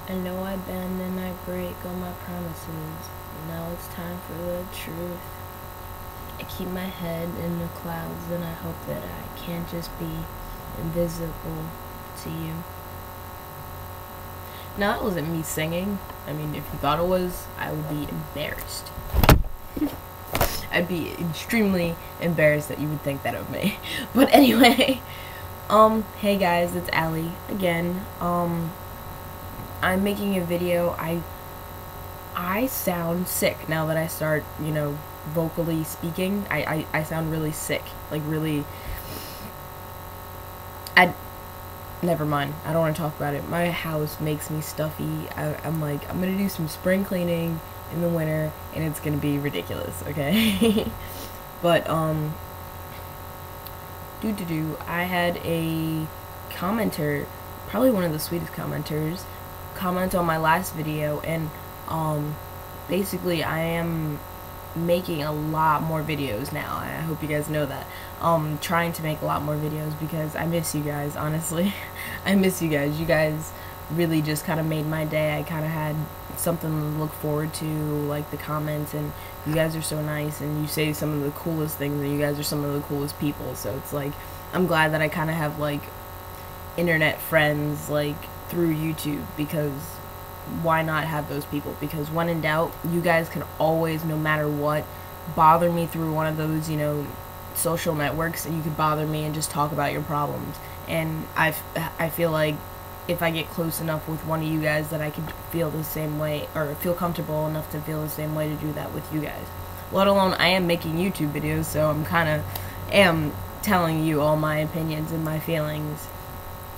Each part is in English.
I know I bend and I break all my promises. Now it's time for the truth. I keep my head in the clouds and I hope that I can't just be invisible to you. Now that wasn't me singing. I mean, if you thought it was, I would be embarrassed. I'd be extremely embarrassed that you would think that of me. But anyway, hey guys, it's Allie again. I'm making a video. I sound sick now that I start, vocally speaking. I sound really sick. Like really never mind. I don't want to talk about it. My house makes me stuffy. I'm gonna do some spring cleaning in the winter and it's gonna be ridiculous, okay? But I had a commenter, probably one of the sweetest commenters, comment on my last video, and basically I am making a lot more videos now. I hope you guys know that. Trying to make a lot more videos because I miss you guys, honestly. I miss you guys. You guys really just kind of made my day. I kind of had something to look forward to, like the comments, and you guys are so nice and you say some of the coolest things and you guys are some of the coolest people. So it's like, I'm glad that I kind of have like internet friends like through YouTube, because why not have those people? Because when in doubt, you guys can always, no matter what, bother me through one of those, social networks, and you could bother me and just talk about your problems. And I feel like if I get close enough with one of you guys that I could feel the same way, or feel comfortable enough to feel the same way to do that with you guys. Let alone I am making YouTube videos, so I'm kind of telling you all my opinions and my feelings.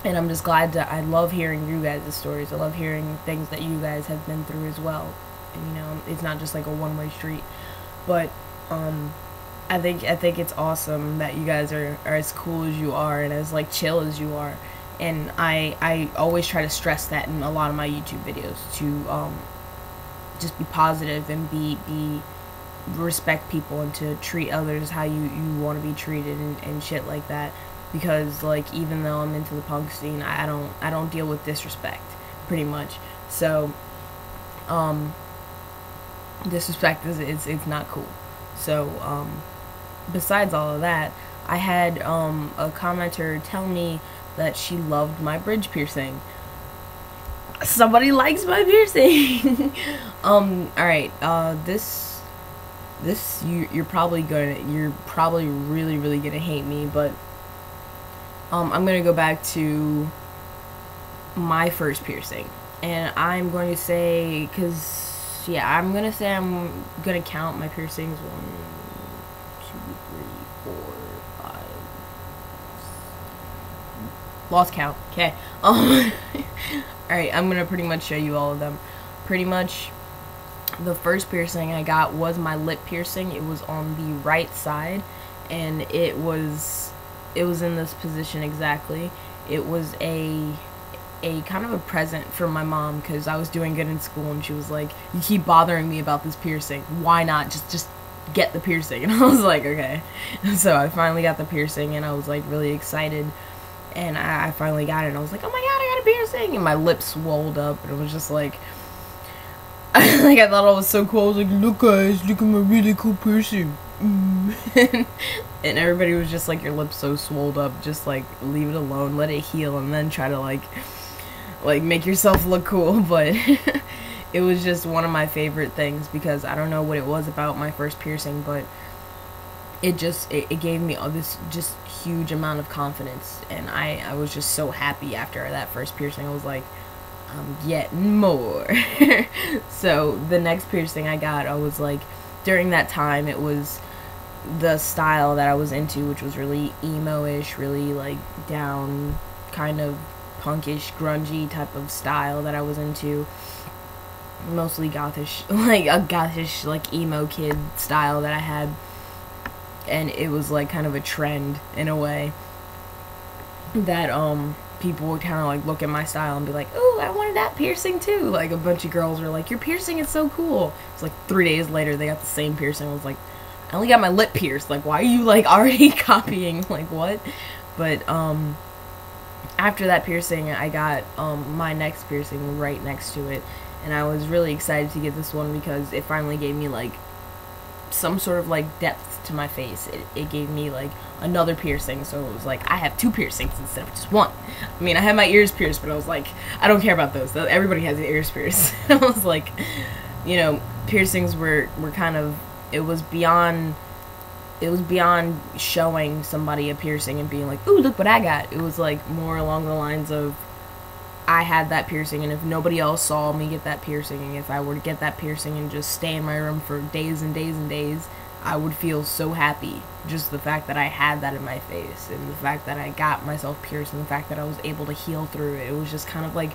And I'm just glad that I love hearing you guys' stories. I love hearing things that you guys have been through as well. And, it's not just like a one-way street. But I think it's awesome that you guys are as cool as you are and as like chill as you are. And I always try to stress that in a lot of my YouTube videos, to just be positive and be respect people and to treat others how you want to be treated and shit like that. Because like, even though I'm into the punk scene, I don't deal with disrespect pretty much. So disrespect it's not cool. So besides all of that, I had a commenter tell me that she loved my bridge piercing. Somebody likes my piercing. Alright, this you're probably really gonna hate me, but I'm gonna go back to my first piercing, and I'm going to say, I'm gonna count my piercings. 1, 2, 3, 4, 5. Lost count. Okay. Alright, I'm gonna pretty much show you all of them. Pretty much, the first piercing I got was my lip piercing. It was on the right side, and it was in this position exactly. It was a kind of a present from my mom, because I was doing good in school and she was like, you keep bothering me about this piercing, why not just get the piercing? And I was like, okay. So I finally got the piercing and I was like really excited, and I finally got it and I was like, oh my god, I got a piercing, and my lips swelled up and it was just like like, I thought it was so cool. I was like, look guys, look at my really cool piercing. And everybody was just like, your lips so swolled up, just like leave it alone, let it heal, and then try to like make yourself look cool. But it was just one of my favorite things, because I don't know what it was about my first piercing, but it gave me this just huge amount of confidence, and I was just so happy after that first piercing. I was like, I'm getting more. So the next piercing I got, I was like, during that time, it was the style that I was into, which was really emo-ish, really like down, kind of punkish, grungy type of style that I was into. Mostly gothish, like a gothish, like emo kid style that I had. And it was like kind of a trend in a way that people would kind of like look at my style and be like, ooh, I wanted that piercing too. Like a bunch of girls were like, your piercing is so cool. It's like 3 days later they got the same piercing. I was like, I only got my lip pierced. Like, why are you like already copying? Like, what? But after that piercing, I got my next piercing right next to it, and I was really excited to get this one because it finally gave me like some sort of like depth to my face. It gave me like another piercing, so it was like I have 2 piercings instead of just 1. I mean, I had my ears pierced, but I was like, I don't care about those. Everybody has their ears pierced. I was like, you know, piercings were kind of, it was beyond showing somebody a piercing and being like, ooh, look what I got. It was like more along the lines of, I had that piercing, and if nobody else saw me get that piercing, and if I were to get that piercing and just stay in my room for days and days and days, I would feel so happy. Just the fact that I had that in my face, and the fact that I got myself pierced, and the fact that I was able to heal through it. It was just kind of like,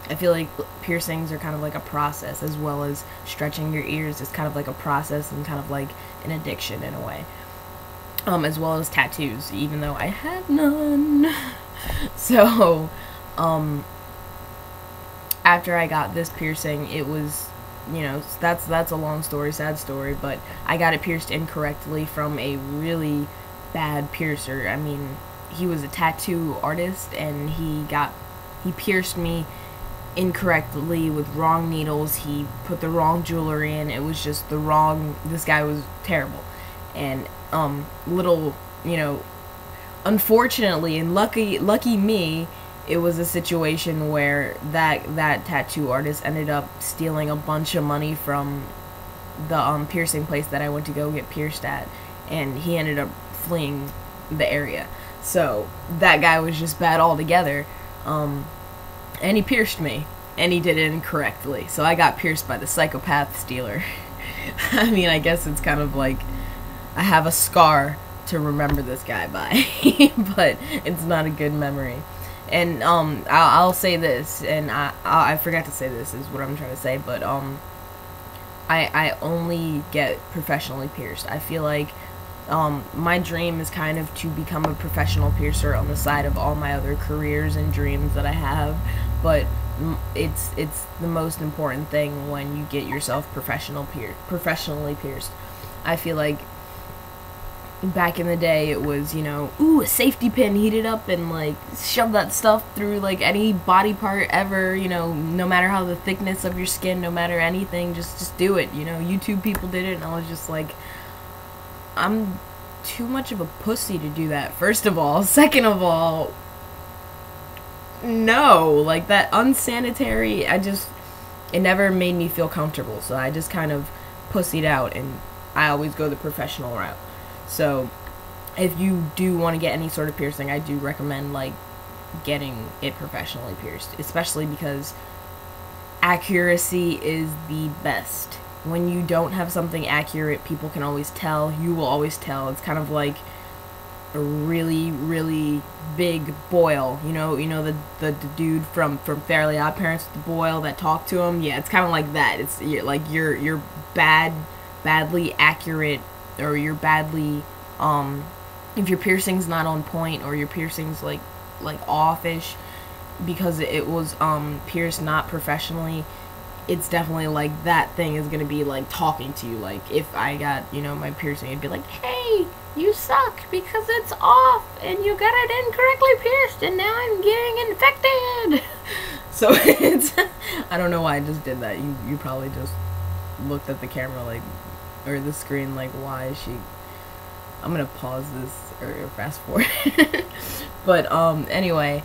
I feel like piercings are kind of like a process, as well as stretching your ears is kind of like a process and kind of like an addiction in a way. As well as tattoos, even though I have none. So, after I got this piercing, it was, you know, that's a long story, sad story, but I got it pierced incorrectly from a really bad piercer. I mean, he was a tattoo artist, and he pierced me incorrectly with wrong needles. He put the wrong jewelry in. It was just this guy was terrible. And little, you know, unfortunately, and lucky me, it was a situation where that tattoo artist ended up stealing a bunch of money from the piercing place that I went to go get pierced at, and he ended up fleeing the area. So that guy was just bad altogether, and he pierced me, and he did it incorrectly. So I got pierced by the psychopath stealer. I mean, I guess it's kind of like I have a scar to remember this guy by, but it's not a good memory. And I'll say this, and I forgot to say this is what I'm trying to say, but I only get professionally pierced. I feel like my dream is kind of to become a professional piercer on the side of all my other careers and dreams that I have, but it's the most important thing when you get yourself professionally pierced. I feel like back in the day, it was, you know, ooh, a safety pin, heat it up and like shove that stuff through like any body part ever, you know, no matter how the thickness of your skin, no matter anything, just do it, you know. YouTube people did it, and I was just like, I'm too much of a pussy to do that, first of all. Second of all, no, like that unsanitary, it never made me feel comfortable, so I just kind of pussied out, and I always go the professional route. So, if you do want to get any sort of piercing, I do recommend, like, getting it professionally pierced. Especially because accuracy is the best. When you don't have something accurate, people can always tell. You will always tell. It's kind of like a really, really big boil. You know the dude from Fairly Odd Parents with the boil that talked to him? Yeah, it's kind of like that. It's like you're badly accurate, or you're badly, if your piercing's not on point, or your piercing's like offish because it was pierced not professionally, it's definitely like that thing is gonna be like talking to you. Like if I got, you know, my piercing, it'd be like, hey, you suck because it's off and you got it incorrectly pierced and now I'm getting infected. So it's I don't know why I just did that. You probably just looked at the camera like, or the screen like, why is she? I'm gonna pause this or fast forward. But anyway,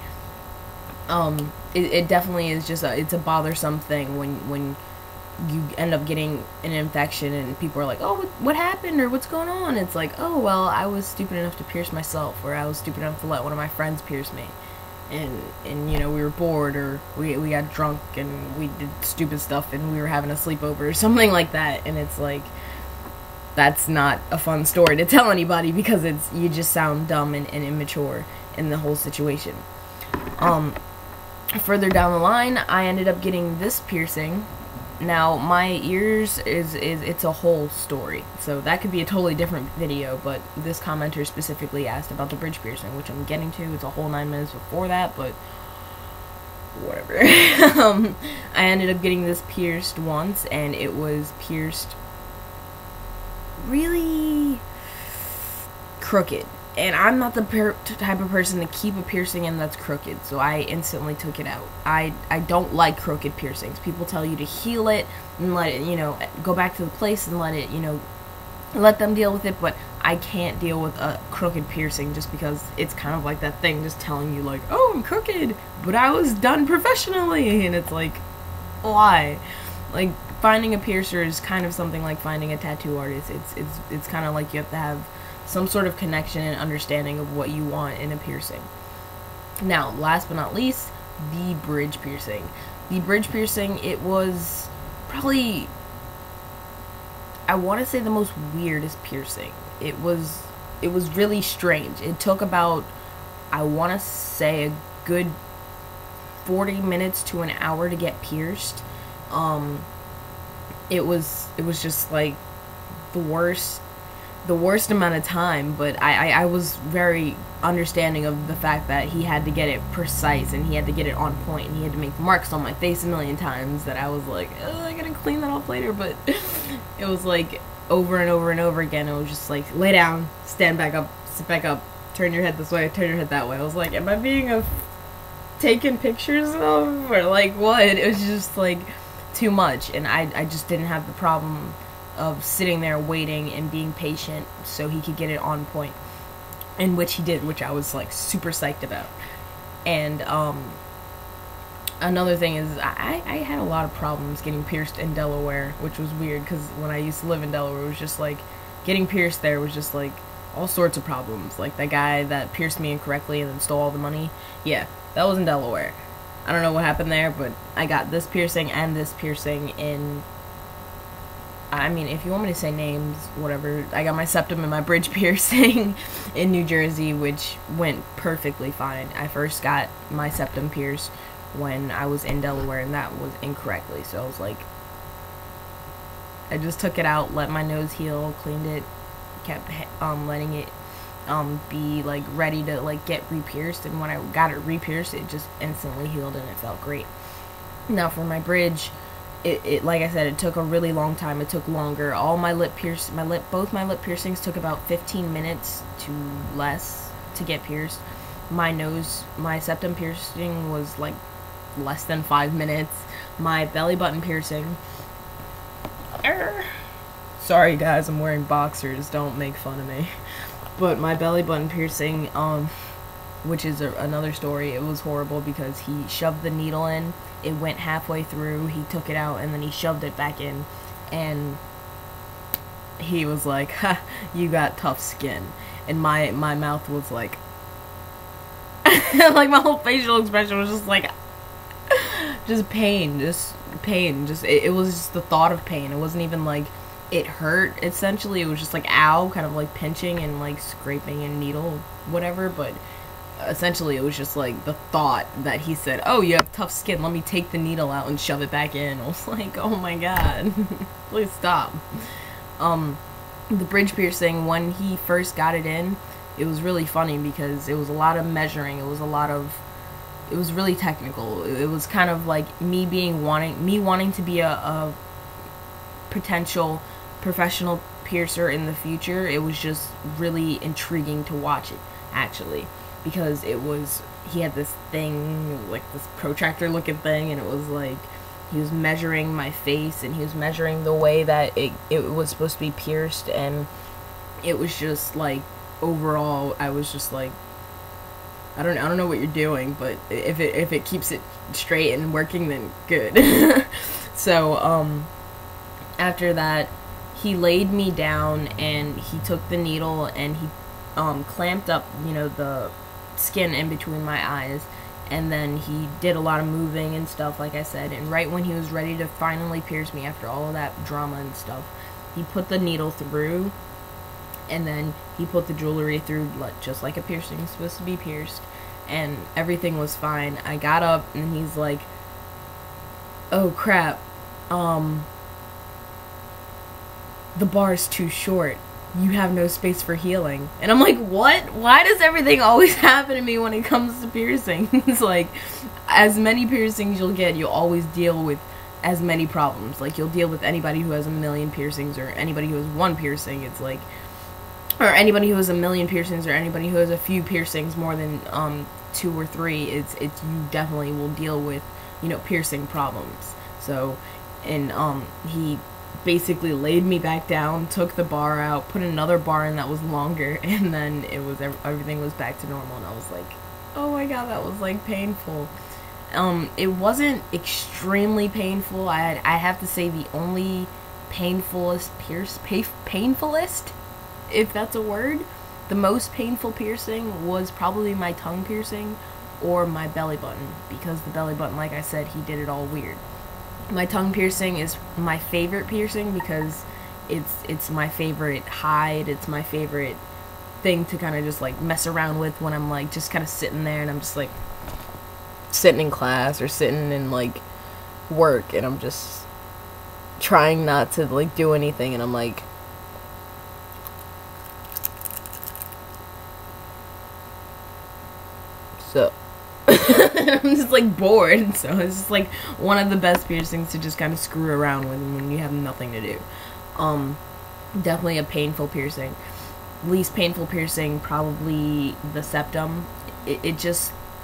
it definitely is just it's a bothersome thing when you end up getting an infection and people are like, oh, what happened, or what's going on? It's like, oh, well, I was stupid enough to pierce myself, or I was stupid enough to let one of my friends pierce me, and you know, we were bored, or we got drunk and we did stupid stuff and we were having a sleepover or something like that, and it's like, that's not a fun story to tell anybody because you just sound dumb and immature in the whole situation. Further down the line, I ended up getting this piercing. Now, my ears it's a whole story, so that could be a totally different video, but this commenter specifically asked about the bridge piercing, which I'm getting to. It's a whole 9 minutes before that, but whatever. I ended up getting this pierced once, and it was pierced really crooked. And I'm not the type of person to keep a piercing in that's crooked, so I instantly took it out. I don't like crooked piercings. People tell you to heal it and let it, you know, go back to the place and let it, you know, let them deal with it, but I can't deal with a crooked piercing just because it's kind of like that thing just telling you, like, oh, I'm crooked, but I was done professionally, and it's like, why? Like, finding a piercer is kind of something like finding a tattoo artist. It's kind of like you have to have some sort of connection and understanding of what you want in a piercing. Now, last but not least, the bridge piercing. The bridge piercing, it was probably, I want to say, the most weirdest piercing. It was really strange. It took about, I want to say, a good 40 minutes to an hour to get pierced. It was just like the worst amount of time, but I was very understanding of the fact that he had to get it precise and he had to get it on point and he had to make marks on my face a million times that I was like, I gotta clean that off later, but it was like over and over and over again. It was just like, lay down, stand back up, sit back up, turn your head this way, turn your head that way. I was like, am I being taken pictures of, or like what? It was just like too much, and I just didn't have the problem of sitting there waiting and being patient so he could get it on point, in which he did, which I was like super psyched about. And another thing is I had a lot of problems getting pierced in Delaware, which was weird because when I used to live in Delaware, it was just like getting pierced there was just like all sorts of problems. Like that guy that pierced me incorrectly and then stole all the money, yeah, that was in Delaware. I don't know what happened there, but I got this piercing and this piercing in, I mean, if you want me to say names, whatever. I got my septum and my bridge piercing in New Jersey, which went perfectly fine. I first got my septum pierced when I was in Delaware, and that was incorrectly. So I was like, I just took it out, let my nose heal, cleaned it, kept letting it be like ready to like get re-pierced, and when I got it re-pierced, it just instantly healed and it felt great. Now for my bridge, it like I said, it took a really long time. It took longer. All my both my lip piercings took about 15 minutes to less to get pierced. My septum piercing was like less than 5 minutes. My belly button piercing, sorry guys, I'm wearing boxers, don't make fun of me. But my belly button piercing, which is another story, it was horrible because he shoved the needle in, it went halfway through, he took it out, and then he shoved it back in, and he was like, ha, you got tough skin. And my mouth was like, like my whole facial expression was just like, just pain, it was just the thought of pain. It wasn't even like it hurt, essentially. It was just like, ow, kind of like pinching and like scraping a needle, whatever, but essentially it was just like the thought that he said, oh, you have tough skin, let me take the needle out and shove it back in. I was like, oh my god, please stop. The bridge piercing, when he first got it in, it was really funny because it was a lot of measuring, it was really technical. It was kind of like me wanting to be a potential professional piercer in the future. It was just really intriguing to watch it, actually, because he had this thing, like this protractor looking thing, and it was like he was measuring my face and he was measuring the way that it was supposed to be pierced, and it was just like, overall, I was just like, I don't know what you're doing, but if it keeps it straight and working, then good. So after that, he laid me down and he took the needle and he clamped up, you know, the skin in between my eyes, and then he did a lot of moving and stuff, like I said, and right when he was ready to finally pierce me after all of that drama and stuff, he put the needle through, and then he put the jewelry through, just like a piercing is supposed to be pierced, and everything was fine. I got up and he's like, oh crap, the bar's too short, you have no space for healing. And I'm like, what? Why does everything always happen to me when it comes to piercings? Like, as many piercings you'll get, you'll always deal with as many problems. Like, you'll deal with anybody who has a million piercings or anybody who has one piercing. It's like, or anybody who has a million piercings, or anybody who has a few piercings more than 2 or 3, it's you definitely will deal with, you know, piercing problems. So, and he basically laid me back down, took the bar out, put another bar in that was longer, and then everything was back to normal. And I was like, oh my god, that was like painful. It wasn't extremely painful. I have to say the only painfulest, if that's a word, the most painful piercing was probably my tongue piercing or my belly button, because the belly button, like I said, he did it all weird. My tongue piercing is my favorite piercing because it's my favorite hide. It's my favorite thing to kind of just like mess around with when I'm like just kind of sitting there and I'm just like sitting in class or sitting in like work and I'm just trying not to like do anything and I'm like so I'm just like bored, so it's just like one of the best piercings to just kind of screw around with when you have nothing to do. Definitely a painful piercing. Least painful piercing, probably the septum. It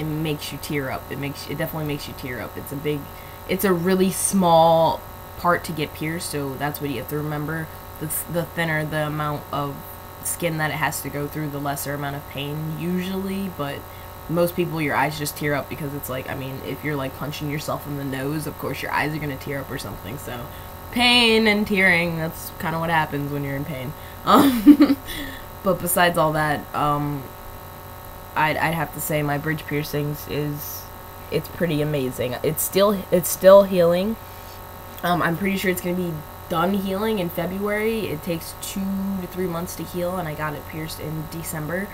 makes you tear up. It definitely makes you tear up. It's a really small part to get pierced, so that's what you have to remember. The thinner the amount of skin that it has to go through, the lesser amount of pain usually, but most people, your eyes just tear up because it's like, I mean, if you're like punching yourself in the nose, of course your eyes are going to tear up or something, so pain and tearing, that's kind of what happens when you're in pain. But besides all that, I'd have to say my bridge piercings it's pretty amazing. It's still healing. I'm pretty sure it's going to be done healing in February. It takes 2 to 3 months to heal, and I got it pierced in December.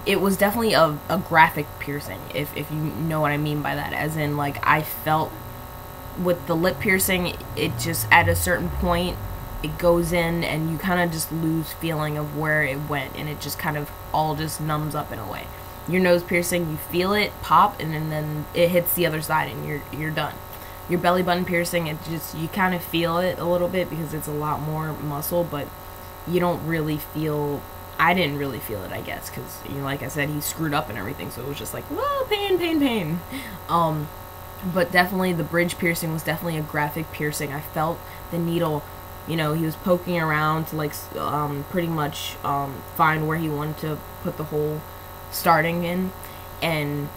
It was definitely a graphic piercing, if you know what I mean by that. As in, like, I felt with the lip piercing, it just, at a certain point, it goes in and you kind of just lose feeling of where it went, and it just kind of all just numbs up in a way. Your nose piercing, you feel it pop, and then it hits the other side and you're done. Your belly button piercing, it just, you kind of feel it a little bit because it's a lot more muscle, but you don't really feel, I didn't really feel it, I guess, because, you know, like I said, he screwed up and everything, so it was just like, whoa, pain, pain, pain. But definitely the bridge piercing was definitely a graphic piercing. I felt the needle, you know, he was poking around to, like, pretty much find where he wanted to put the hole starting in, and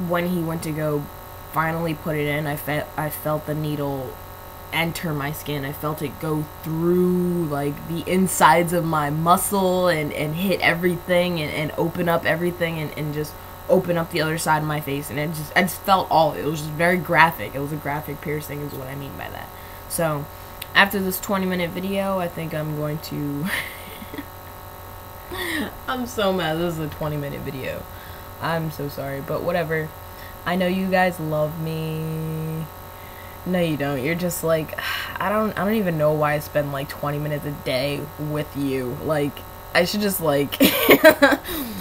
when he went to go finally put it in, I felt the needle enter my skin. I felt it go through like the insides of my muscle and hit everything and open up everything and just open up the other side of my face, and I just felt all, it was just very graphic. It was a graphic piercing is what I mean by that. So after this 20-minute video, I think I'm going to I'm so mad this is a 20-minute video. I'm so sorry, but whatever. I know you guys love me. No, you don't. You're just like, I don't even know why I spend like 20 minutes a day with you. Like, I should just like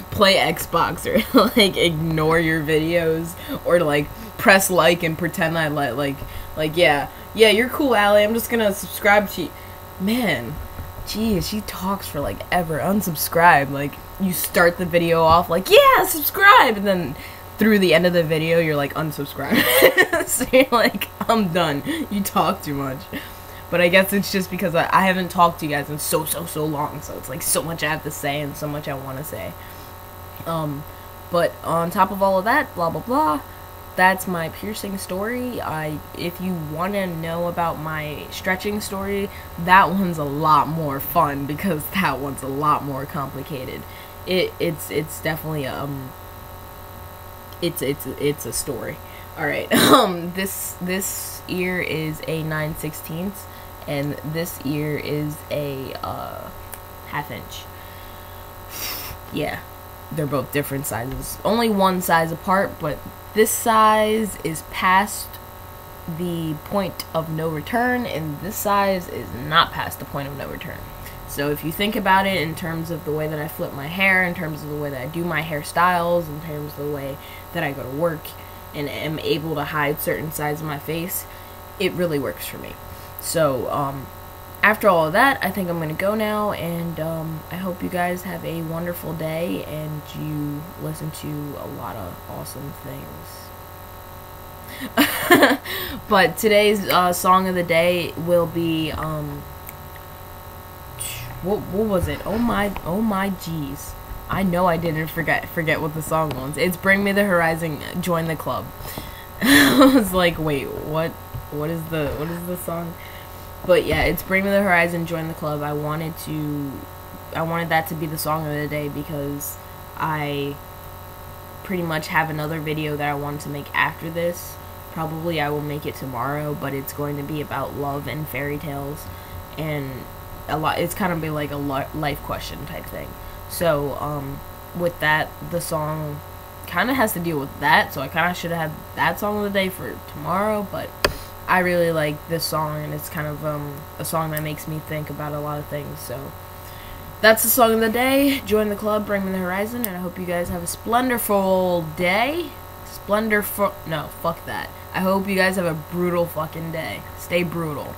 play Xbox or like ignore your videos, or like press like and pretend I like yeah, you're cool, Allie. I'm just gonna subscribe to you. Man, geez, she talks for like ever. Unsubscribe. Like, you start the video off like, yeah, subscribe, and then through the end of the video, you're like, unsubscribe. So you're like, I'm done. You talk too much. But I guess it's just because I haven't talked to you guys in so long. So it's like so much I have to say and so much I want to say. But on top of all of that, blah, blah, blah, that's my piercing story. If you want to know about my stretching story, that one's a lot more fun because that one's a lot more complicated. It's definitely it's a story. All right. This ear is a 9/16, and this ear is a 1/2 inch. Yeah, they're both different sizes. Only one size apart, but this size is past the point of no return, and this size is not past the point of no return. So if you think about it in terms of the way that I flip my hair, in terms of the way that I do my hairstyles, in terms of the way that I go to work and am able to hide certain sides of my face, it really works for me. So after all of that, I think I'm gonna go now, and I hope you guys have a wonderful day and you listen to a lot of awesome things. But today's song of the day will be what was it? Oh my jeez. I know I didn't forget what the song was. It's Bring Me the Horizon, Join the Club. I was like, wait, what is the song? But yeah, it's Bring Me the Horizon, Join the Club. I wanted that to be the song of the day because I pretty much have another video that I wanted to make after this. Probably I will make it tomorrow, but it's going to be about love and fairy tales, and it's kind of be like a life question type thing. So with that, the song kind of has to deal with that, so I kind of should have had that song of the day for tomorrow, but I really like this song, and it's kind of a song that makes me think about a lot of things. So that's the song of the day. Join the club, Bring Me the Horizon, and I hope you guys have a splendorful day. No, fuck that. I hope you guys have a brutal fucking day. Stay brutal.